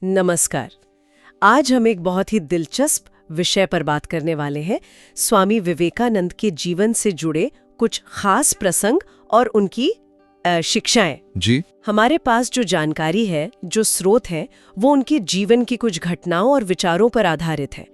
नमस्कार। आज हम एक बहुत ही दिलचस्प विषय पर बात करने वाले हैं, स्वामी विवेकानंद के जीवन से जुड़े कुछ खास प्रसंग और उनकी शिक्षाएं। जी। हमारे पास जो जानकारी है, जो स्रोत है, वो उनके जीवन की कुछ घटनाओं और विचारों पर आधारित है।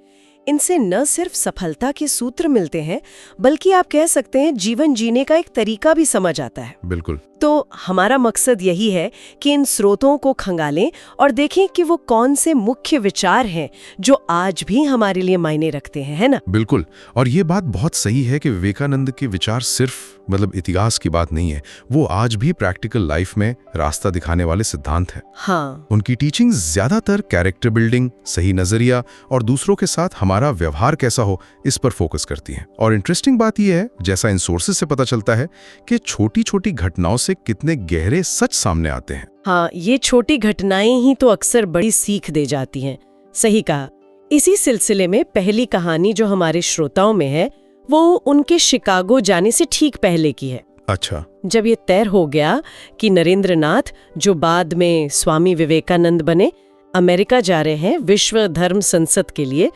इनसे न सिर्फ सफलता के सूत्र मिलते हैं, बल्कि आप कह सकते हैं जीवन जीने का एक तरीका भी समझ आता है। बिल्कुल। तो हमारा मकसद यही है कि इन स्रोतों को खंगालें और देखें कि वो कौन से मुख्य विचार हैं जो आज भी हमारे लिए मायने रखते हैं, है ना? बिल्कुल। और ये बात बहुत सही है कि विवेकानंद के विचार सिर्फ इतिहास की बात नहीं है, वो आज भी प्रैक्टिकल लाइफ में रास्ता दिखाने वाले सिद्धांत है। हाँ। उनकी टीचिंग ज्यादातर कैरेक्टर बिल्डिंग, सही नजरिया और दूसरों के साथ हमारा व्यवहार कैसा हो, इस पर फोकस करती है। और इंटरेस्टिंग बात यह है, जैसा इन सोर्सेज से पता चलता है, कि छोटी छोटी घटनाओं से कितने गहरे सच सामने आते हैं। हाँ, ये छोटी घटनाएं ही तो अक्सर बड़ी सीख दे जाती हैं। सही कहा। इसी सिलसिले में पहली कहानी जो हमारे श्रोताओं में है, वो उनके शिकागो जाने से ठीक पहले की है। अच्छा। जब ये तय हो गया कि नरेंद्र नाथ, जो बाद में स्वामी विवेकानंद बने, अमेरिका जा रहे हैं विश्व धर्म संसद के लिए,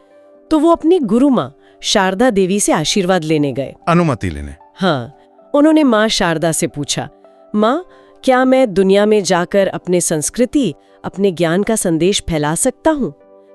तो वो अपनी गुरु माँ शारदा देवी से आशीर्वाद लेने गए। अनुमति लेने। हाँ, उन्होंने माँ शारदा से पूछा, माँ, क्या मैं दुनिया में जाकर अपने संस्कृति, अपने ज्ञान का संदेश फैला सकता हूँ?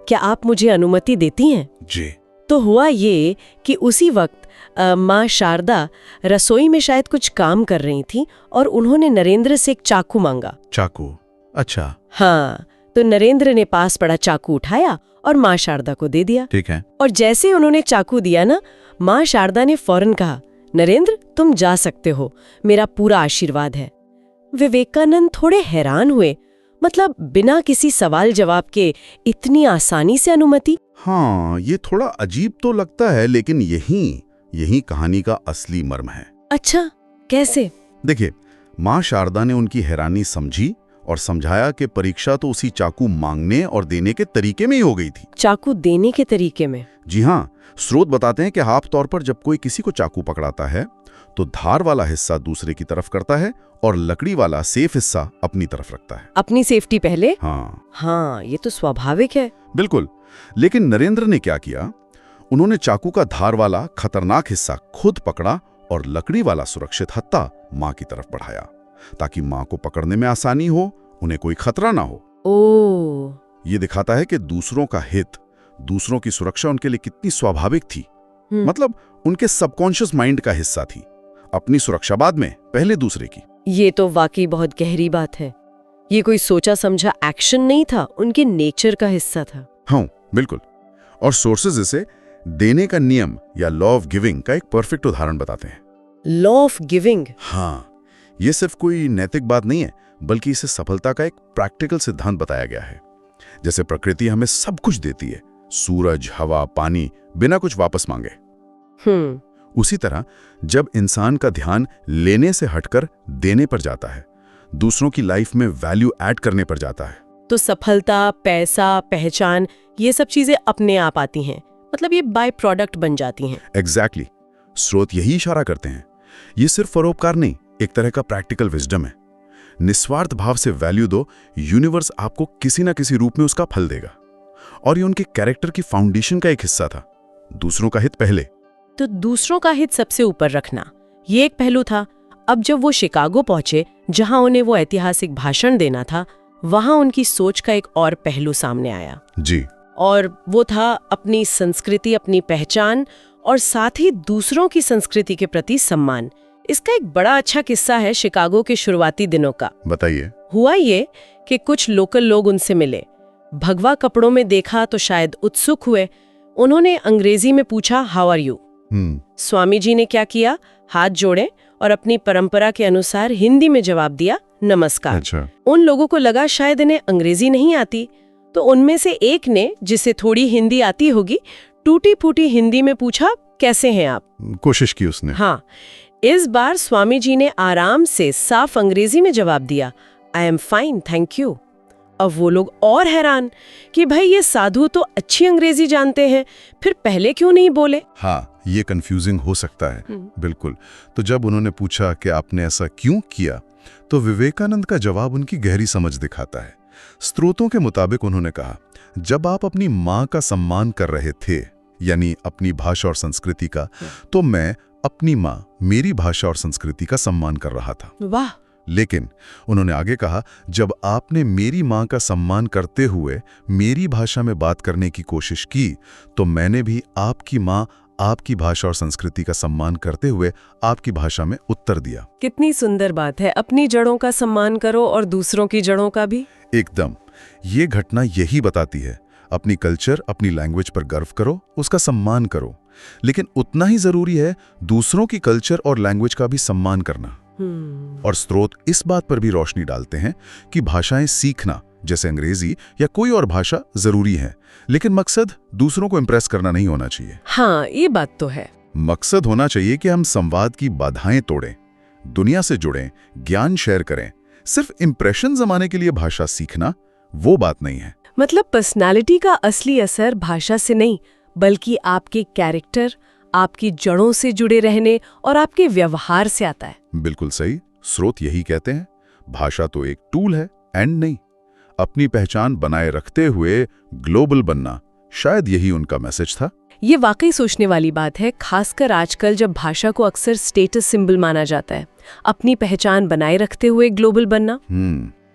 क्या आप मुझे अनुमति देती हैं? जी। तो हुआ ये कि उसी वक्त माँ शारदा रसोई में शायद कुछ काम कर रही थी और उन्होंने नरेंद्र से एक चाकू मांगा। चाकू? अच्छा। हाँ, तो नरेंद्र ने पास पड़ा चाकू उठाया और माँ शारदा को दे दिया। ठीक है। और जैसे उन्होंने चाकू दिया ना, माँ शारदा ने फौरन कहा, नरेंद्र, तुम जा सकते हो, मेरा पूरा आशीर्वाद है। विवेकानंद थोड़े हैरान हुए, मतलब बिना किसी सवाल जवाब के इतनी आसानी से अनुमति? हाँ, ये थोड़ा अजीब तो लगता है, लेकिन यही कहानी का असली मर्म है। अच्छा, कैसे? देखिए, माँ शारदा ने उनकी हैरानी समझी और समझाया कि परीक्षा तो उसी चाकू मांगने और देने के तरीके में ही हो गई थी। चाकू देने के तरीके में? जी हाँ, स्रोत बताते हैं कि आम तौर पर जब कोई किसी को चाकू पकड़ाता है तो धार वाला हिस्सा दूसरे की तरफ करता है और लकड़ी वाला सेफ हिस्सा अपनी तरफ रखता है। अपनी सेफ्टी पहले? हाँ, ये तो स्वाभाविक है। बिल्कुल। लेकिन नरेंद्र ने क्या किया, उन्होंने चाकू का धार वाला खतरनाक हिस्सा खुद पकड़ा और लकड़ी वाला सुरक्षित हत्था माँ की तरफ बढ़ाया, ताकि माँ को पकड़ने में आसानी हो, उन्हें कोई खतरा ना हो। ओह। ये दिखाता है कि दूसरों का हित, दूसरों की सुरक्षा उनके लिए कितनी स्वाभाविक थी। मतलब उनके सबकॉन्शियस माइंड का हिस्सा थी। अपनी सुरक्षा बाद में, पहले दूसरे की। ये तो वाकई बहुत गहरी बात है। ये कोई सोचा समझा एक्शन नहीं था, उनके नेचर का हिस्सा था। हाँ, बिल्कुल। और सोर्सेज इसे देने का नियम या लॉ ऑफ गिविंग का एक परफेक्ट उदाहरण बताते हैं। Law of giving? हाँ, ये सिर्फ कोई नैतिक बात नहीं है, बल्कि इसे सफलता का एक प्रैक्टिकल सिद्धांत बताया गया है। जैसे प्रकृति हमें सब कुछ देती है, सूरज, हवा, पानी, बिना कुछ वापस मांगे। उसी तरह जब इंसान का ध्यान लेने से हटकर देने पर जाता है, दूसरों की लाइफ में वैल्यू ऐड करने पर जाता है, तो सफलता, पैसा, पहचान, ये सब चीजें अपने आप आती हैं। मतलब ये बाय प्रोडक्ट बन जाती हैं। एग्जैक्टली। स्रोत यही इशारा करते हैं। ये सिर्फ परोपकार नहीं, एक तरह का प्रैक्टिकल विजडम है। निस्वार्थ भाव से वैल्यू दो, यूनिवर्स आपको किसी ना किसी रूप में उसका फल देगा। और ये उनके कैरेक्टर की फाउंडेशन का एक हिस्सा था। दूसरों का हित पहले। तो दूसरों का हित सबसे ऊपर रखना, ये एक पहलू था। अब जब वो शिकागो पहुंचे, जहां उन्हें वो ऐतिहासिक भाषण देना था, वहां उनकी सोच का एक और पहलू सामने आया। जी। और वो था अपनी संस्कृति, अपनी पहचान और साथ ही दूसरों की संस्कृति के प्रति सम्मान। इसका एक बड़ा अच्छा किस्सा है शिकागो के शुरुआती दिनों का। बताइए। हुआ ये कि कुछ लोकल लोग उनसे मिले, भगवा कपड़ों में देखा तो शायद उत्सुक हुए। उन्होंने अंग्रेजी में पूछा, how are you? Swami ji ने क्या किया, हाथ जोड़े और अपनी परंपरा के अनुसार हिंदी में जवाब दिया, नमस्कार। अच्छा। उन लोगों को लगा शायद इन्हें अंग्रेजी नहीं आती, तो उनमें से एक ने, जिसे थोड़ी हिंदी आती होगी, टूटी फूटी हिंदी में पूछा, कैसे हैं आप? कोशिश की उसने। हाँ, इस बार स्वामी जी ने आराम से साफ अंग्रेजी में जवाब दिया, I am fine, thank you. अब वो लोग और हैरान कि भाई ये साधु तो अच्छी अंग्रेजी जानते हैं, फिर पहले क्यों नहीं बोले? हाँ, ये कंफ्यूजिंग हो सकता है। बिल्कुल। तो जब उन्होंने पूछा कि आपने ऐसा क्यों किया, तो विवेकानंद का जवाब उनकी गहरी समझ दिखाता है। स्रोतों के मुताबिक उन्होंने कहा, जब आप अपनी माँ का सम्मान कर रहे थे, यानी अपनी भाषा और संस्कृति का, तो मैं अपनी माँ, मेरी भाषा और संस्कृति का सम्मान कर रहा था। वाह। लेकिन उन्होंने आगे कहा, जब आपने मेरी माँ का सम्मान करते हुए मेरी भाषा में बात करने की कोशिश की, तो मैंने भी आपकी माँ, आपकी भाषा और संस्कृति का सम्मान करते हुए आपकी भाषा में उत्तर दिया। कितनी सुंदर बात है, अपनी जड़ों का सम्मान करो और दूसरों की जड़ों का भी। एकदम, ये घटना यही बताती है, अपनी कल्चर, अपनी लैंग्वेज पर गर्व करो, उसका सम्मान करो, लेकिन उतना ही जरूरी है दूसरों की कल्चर और लैंग्वेज का भी सम्मान करना। और स्रोत इस बात पर भी रोशनी डालते हैं कि भाषाएं सीखना, जैसे अंग्रेजी या कोई और भाषा, जरूरी है, लेकिन मकसद दूसरों को इम्प्रेस करना नहीं होना चाहिए। हाँ, ये बात तो है। मकसद होना चाहिए कि हम संवाद की बाधाएं तोड़ें, दुनिया से जुड़ें, ज्ञान शेयर करें। सिर्फ इंप्रेशन जमाने के लिए भाषा सीखना वो बात नहीं है। मतलब पर्सनालिटी का असली असर भाषा से नहीं, बल्कि आपके कैरेक्टर, आपकी जड़ों से जुड़े रहने और आपके व्यवहार से आता है। बिल्कुल सही। स्रोत यही कहते हैं, भाषा तो एक टूल है, एंड नहीं। अपनी पहचान बनाए रखते हुए ग्लोबल बनना, शायद यही उनका मैसेज था। ये वाकई सोचने वाली बात है, खासकर आजकल जब भाषा को अक्सर स्टेटस सिंबल माना जाता है। अपनी पहचान बनाए रखते हुए ग्लोबल बनना।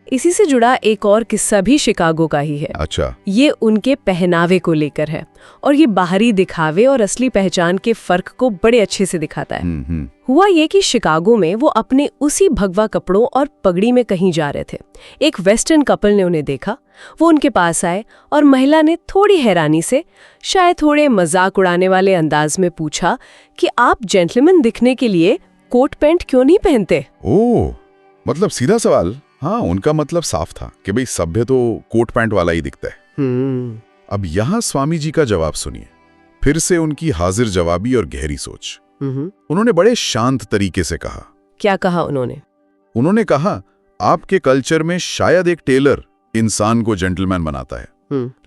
इसी से जुड़ा एक और किस्सा भी शिकागो का ही है। अच्छा। ये उनके पहनावे को लेकर है, और ये बाहरी दिखावे और असली पहचान के फर्क को बड़े अच्छे से दिखाता है। हुआ ये कि शिकागो में वो अपने उसी भगवा कपड़ों और पगड़ी में कहीं जा रहे थे। एक वेस्टर्न कपल ने उन्हें देखा, वो उनके पास आए और महिला ने थोड़ी हैरानी से, शायद थोड़े मजाक उड़ाने वाले अंदाज में पूछा कि आप जेंटलमैन दिखने के लिए कोट पैंट क्यों नहीं पहनते? ओह, मतलब सीधा सवाल। हाँ, उनका मतलब साफ था कि भाई सभ्य तो कोट पैंट वाला ही दिखता है। अब यहाँ स्वामी जी का जवाब सुनिए, फिर से उनकी हाजिर जवाबी और गहरी सोच। उन्होंने बड़े शांत तरीके से कहा। क्या कहा उन्होंने? उन्होंने कहा, आपके कल्चर में शायद एक टेलर इंसान को जेंटलमैन बनाता है,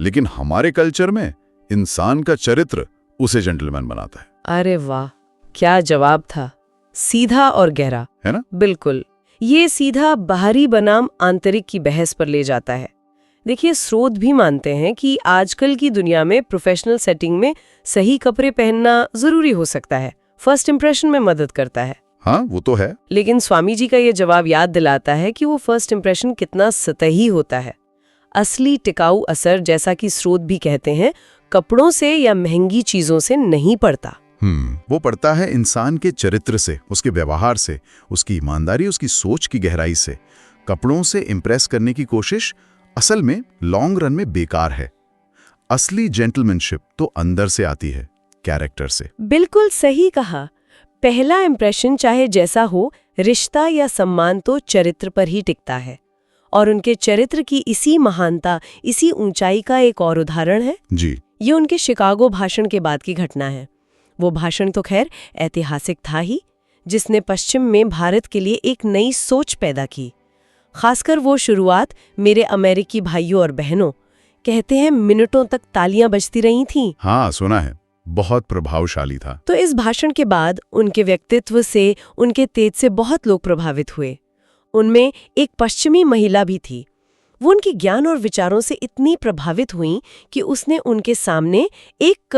लेकिन हमारे कल्चर में इंसान का चरित्र उसे जेंटलमैन बनाता है। अरे वाह, क्या जवाब था, सीधा और गहरा, है ना? बिल्कुल। ये सीधा बाहरी बनाम आंतरिक की बहस पर ले जाता है। देखिए, स्रोत भी मानते हैं कि आजकल की दुनिया में प्रोफेशनल सेटिंग में सही कपड़े पहनना जरूरी हो सकता है, फर्स्ट इंप्रेशन में मदद करता है। हाँ, वो तो है। लेकिन स्वामी जी का ये जवाब याद दिलाता है कि वो फर्स्ट इंप्रेशन कितना सतही होता है। असली टिकाऊ असर, जैसा कि स्रोत भी कहते हैं, कपड़ों से या महंगी चीजों से नहीं पड़ता। वो पड़ता है इंसान के चरित्र से, उसके व्यवहार से, उसकी ईमानदारी, उसकी सोच की गहराई से। कपड़ों से इंप्रेस करने की कोशिश असल में लॉन्ग रन में बेकार है। असली जेंटलमैनशिप तो अंदर से आती है, कैरेक्टर से। बिल्कुल सही कहा। पहला इंप्रेशन चाहे जैसा हो, रिश्ता या सम्मान तो चरित्र पर ही टिकता है। और उनके चरित्र की इसी महानता, इसी ऊंचाई का एक और उदाहरण है जी, ये उनके शिकागो भाषण के बाद की घटना है। वो भाषण तो खैर ऐतिहासिक था ही, जिसने पश्चिम में भारत के लिए एक नई सोच पैदा की। खासकर वो शुरुआत, मेरे अमेरिकी भाइयों और बहनों, कहते हैं मिनटों तक तालियां बजती रही थीं। हाँ, सुना है, बहुत प्रभावशाली था। तो इस भाषण के बाद उनके व्यक्तित्व से, उनके तेज से बहुत लोग प्रभावित हुए। उनमें एक पश्चिमी महिला भी थी। वो उनके ज्ञान और विचारों से इतनी प्रभावित हुई कि उसने उनके सामने एक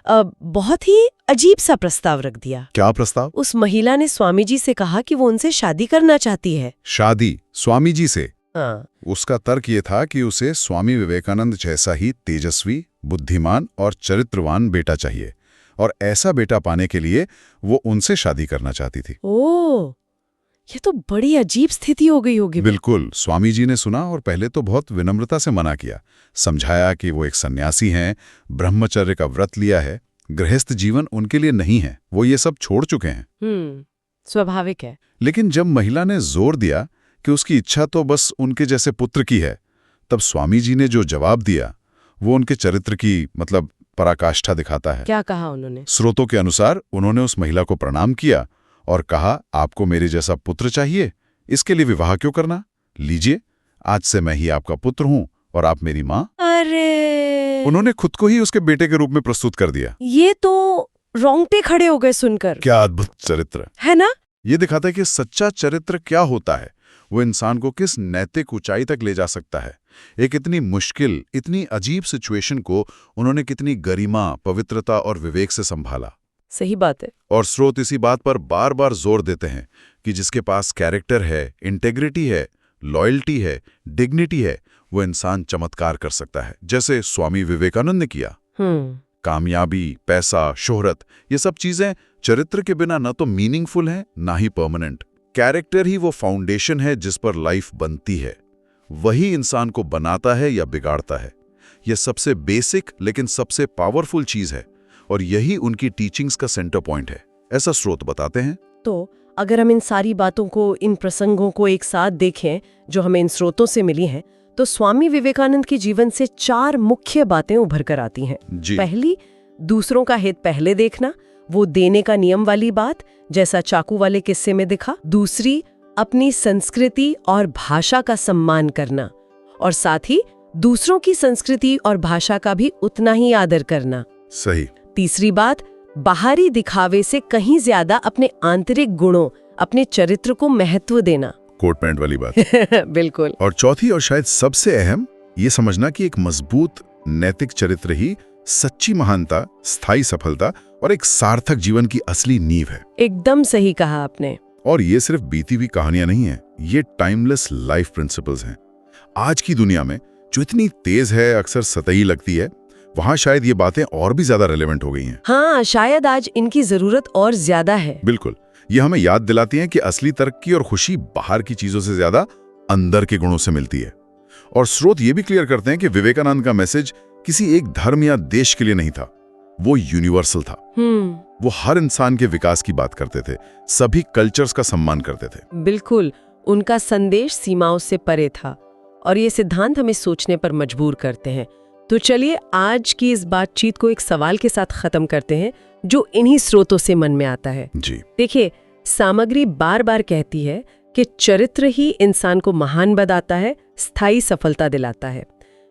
बहुत ही अजीब सा प्रस्ताव रख दिया। क्या प्रस्ताव? उस महिला ने स्वामी जी से कहा कि वो उनसे शादी करना चाहती है। शादी स्वामी जी से? हाँ। उसका तर्क ये था कि उसे स्वामी विवेकानंद जैसा ही तेजस्वी, बुद्धिमान और चरित्रवान बेटा चाहिए, और ऐसा बेटा पाने के लिए वो उनसे शादी करना चाहती थी। ओह, ये तो बड़ी अजीब स्थिति हो गई होगी। बिल्कुल। स्वामी जी ने सुना और पहले तो बहुत विनम्रता से मना किया, समझाया कि वो एक सन्यासी हैं, ब्रह्मचर्य का व्रत लिया है, गृहस्थ जीवन उनके लिए नहीं है, वो ये सब छोड़ चुके हैं। स्वाभाविक है। लेकिन जब महिला ने जोर दिया कि उसकी इच्छा तो बस उनके जैसे पुत्र की है, तब स्वामी जी ने जो जवाब दिया वो उनके चरित्र की मतलब पराकाष्ठा दिखाता है। क्या कहा उन्होंने? स्रोतों के अनुसार उन्होंने उस महिला को प्रणाम किया और कहा, आपको मेरे जैसा पुत्र चाहिए, इसके लिए विवाह क्यों करना? लीजिए, आज से मैं ही आपका पुत्र हूं और आप मेरी माँ। अरे, उन्होंने खुद को ही उसके बेटे के रूप में प्रस्तुत कर दिया। ये तो रोंगटे खड़े हो गए सुनकर। क्या अद्भुत चरित्र है ना? ये दिखाता है कि सच्चा चरित्र क्या होता है। वो इंसान को किस नैतिक ऊंचाई तक ले जा सकता है। एक इतनी मुश्किल, इतनी अजीब सिचुएशन को उन्होंने कितनी गरिमा, पवित्रता और विवेक से संभाला। सही बात है। और स्रोत इसी बात पर बार बार जोर देते हैं कि जिसके पास कैरेक्टर है, इंटेग्रिटी है, लॉयल्टी है, डिग्निटी है, वो इंसान चमत्कार कर सकता है, जैसे स्वामी विवेकानंद ने किया। कामयाबी, पैसा, शोहरत, ये सब चीजें चरित्र के बिना न तो मीनिंगफुल हैं, ना ही परमानेंट। कैरेक्टर ही वो फाउंडेशन है जिस पर लाइफ बनती है। वही इंसान को बनाता है या बिगाड़ता है। यह सबसे बेसिक लेकिन सबसे पावरफुल चीज है, और यही उनकी टीचिंग्स का सेंटर पॉइंट है, ऐसा स्रोत बताते हैं। तो अगर हम इन सारी बातों को, इन प्रसंगों को एक साथ देखें जो हमें इन स्रोतों से मिली हैं, तो स्वामी विवेकानंद के जीवन से 4 मुख्य बातें उभर कर आती हैं। पहली, दूसरों का हित पहले देखना, वो देने का नियम वाली बात, जैसा चाकू वाले किस्से में दिखा। दूसरी, अपनी संस्कृति और भाषा का सम्मान करना, और साथ ही दूसरों की संस्कृति और भाषा का भी उतना ही आदर करना। सही। तीसरी बात, बाहरी दिखावे से कहीं ज्यादा अपने आंतरिक गुणों, अपने चरित्र को महत्व देना। कोट पैंट वाली बात। बिल्कुल। और चौथी और शायद सबसे अहम, ये समझना कि एक मजबूत नैतिक चरित्र ही सच्ची महानता, स्थायी सफलता और एक सार्थक जीवन की असली नींव है। एकदम सही कहा आपने। और ये सिर्फ बीती हुई कहानियां नहीं है, ये टाइमलेस लाइफ प्रिंसिपल्स हैं। आज की दुनिया में जो इतनी तेज है, अक्सर सतही लगती है, वहां शायद ये बातें और भी ज्यादा रेलेवेंट हो गई हैं। हाँ, शायद आज इनकी जरूरत और ज्यादा है। बिल्कुल। ये हमें याद दिलाती हैं कि असली तरक्की और खुशी बाहर की चीजों से ज्यादा अंदर के गुणों से मिलती है। और स्रोत ये भी क्लियर करते हैं कि विवेकानंद का मैसेज किसी एक धर्म या देश के लिए नहीं था, वो यूनिवर्सल था। वो हर इंसान के विकास की बात करते थे, सभी कल्चर्स का सम्मान करते थे। बिल्कुल, उनका संदेश सीमाओं से परे था, और ये सिद्धांत हमें सोचने पर मजबूर करते हैं। तो चलिए आज की इस बातचीत को एक सवाल के साथ खत्म करते हैं जो इन्हीं स्रोतों से मन में आता है। जी देखिए, सामग्री बार बार कहती है कि चरित्र ही इंसान को महान बनाता है, स्थायी सफलता दिलाता है।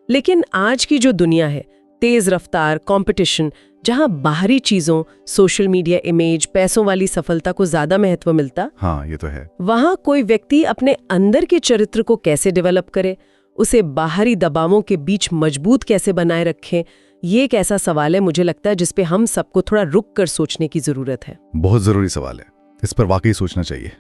लेकिन आज की जो दुनिया है, तेज रफ्तार, कंपटीशन, जहां बाहरी चीजों, सोशल मीडिया इमेज, पैसों वाली सफलता को ज्यादा महत्व मिलता, हाँ ये तो है, वहां कोई व्यक्ति अपने अंदर के चरित्र को कैसे डेवलप करे, उसे बाहरी दबावों के बीच मजबूत कैसे बनाए रखें, ये एक ऐसा सवाल है, मुझे लगता है, जिस पे हम सबको थोड़ा रुक कर सोचने की जरूरत है। बहुत जरूरी सवाल है, इस पर वाकई सोचना चाहिए।